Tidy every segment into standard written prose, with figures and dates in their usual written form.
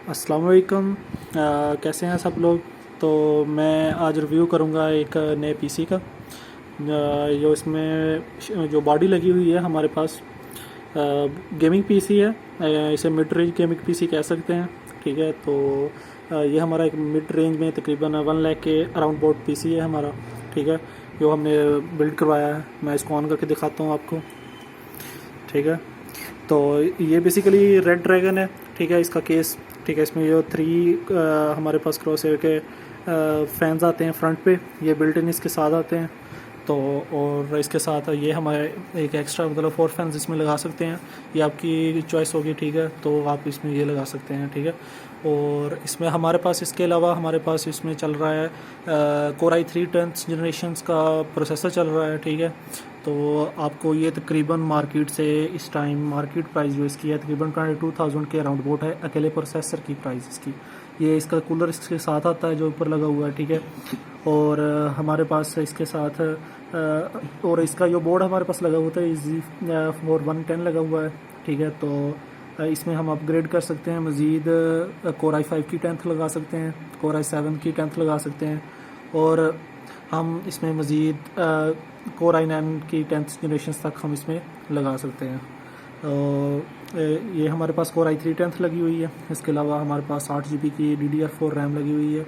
अस्सलाम वालेकुम। कैसे हैं सब लोग। तो मैं आज रिव्यू करूंगा एक नए पीसी का जो इसमें जो बॉडी लगी हुई है हमारे पास। गेमिंग पीसी है, इसे मिड रेंज गेमिंग पीसी कह सकते हैं। ठीक है, तो ये हमारा एक मिड रेंज में तकरीबन 1 लाख के अराउंड बोर्ड पीसी है हमारा। ठीक है, जो हमने बिल्ड करवाया है। मैं इसको ऑन करके दिखाता हूँ आपको। ठीक है, तो ये बेसिकली रेड ड्रैगन है। ठीक है, इसका केस। ठीक है, इसमें जो 3 हमारे पास क्रॉस एयर के फैंस आते हैं फ्रंट पे, ये बिल्ट इन इसके साथ आते हैं। तो और इसके साथ ये हमारे एक एक्स्ट्रा मतलब 4 फैंस इसमें लगा सकते हैं। ये आपकी चॉइस होगी। ठीक है, तो आप इसमें ये लगा सकते हैं। ठीक है, और इसमें हमारे पास इसके अलावा हमारे पास इसमें चल रहा है Core i3 10th जनरेशन्स का प्रोसेसर चल रहा है। ठीक है, तो आपको ये तकरीबन मार्केट से इस टाइम मार्केट प्राइस जो इसकी है तकरीबन 22,000 के अराउंड बोट है अकेले प्रोसेसर की प्राइस इसकी। ये इसका कूलर इसके साथ आता है जो ऊपर लगा हुआ है। ठीक है, और हमारे पास इसके साथ और इसका जो बोर्ड हमारे पास लगा हुआ है Z4110 लगा हुआ है। ठीक है, तो इसमें हम अपग्रेड कर सकते हैं मज़ीद। Core i5 की 10th लगा सकते हैं, Core i7 की 10th लगा सकते हैं, और हम इसमें मज़ीद Core i9 की 10th जनरेशन तक हम इसमें लगा सकते हैं। तो ये हमारे पास Core i3 10th लगी हुई है। इसके अलावा हमारे पास 8 GB की DDR4 रैम लगी हुई है।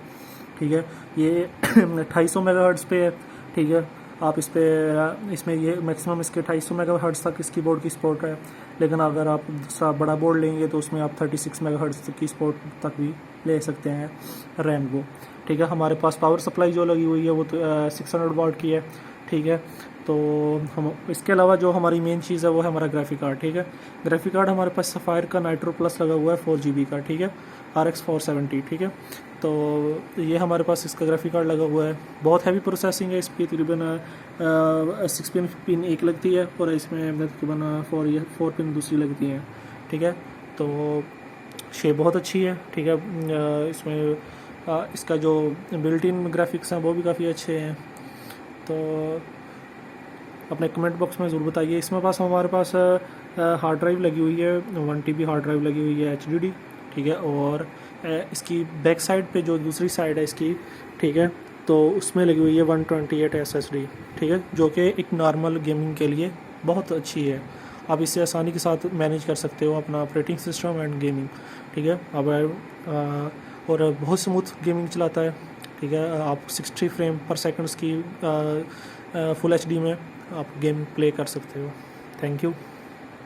ठीक है, ये 250 मेगाहर्ट्ज़ पे है। ठीक है, आप इसमें ये मैक्सिमम इसके 250 मेगाहर्ट्ज़ तक इसकी बोर्ड की सपोर्ट है। लेकिन अगर आप दूसरा बड़ा बोर्ड लेंगे तो उसमें आप 36 मेगाहर्ट्ज़ की सपोर्ट तक भी ले सकते हैं रैम को। ठीक है, हमारे पास पावर सप्लाई जो लगी हुई है वो तो 600 वाट की है। ठीक है, तो हम इसके अलावा जो हमारी मेन चीज़ है वो है हमारा ग्राफिक कार्ड। ठीक है, ग्राफिक कार्ड हमारे पास सफ़ायर का नाइट्रो प्लस लगा हुआ है 4 GB का। ठीक है, RX 470। ठीक है, तो ये हमारे पास इसका ग्राफिक कार्ड लगा हुआ है। बहुत हैवी प्रोसेसिंग है इसकी, तकरीबन 6 पिन एक लगती है और इसमें तकरीबन 4 पिन दूसरी लगती हैं। ठीक है, तो शेप बहुत अच्छी है। ठीक है, इसमें इसका जो बिल्ट इन ग्राफिक्स हैं वो भी काफ़ी अच्छे हैं। तो अपने कमेंट बॉक्स में ज़रूर बताइए। इसमें पास हमारे पास हार्ड ड्राइव लगी हुई है, 1 TB हार्ड ड्राइव लगी हुई है HDD। ठीक है, और इसकी बैक साइड पे जो दूसरी साइड है इसकी, ठीक है, तो उसमें लगी हुई है 128 SSD। ठीक है, जो कि एक नॉर्मल गेमिंग के लिए बहुत अच्छी है। आप इससे आसानी के साथ मैनेज कर सकते हो अपना ऑपरेटिंग सिस्टम एंड गेमिंग। ठीक है, अब और बहुत स्मूथ गेमिंग चलाता है। ठीक है, आप 60 फ्रेम पर सेकंड्स की फुल HD में आप गेम प्ले कर सकते हो। Thank you.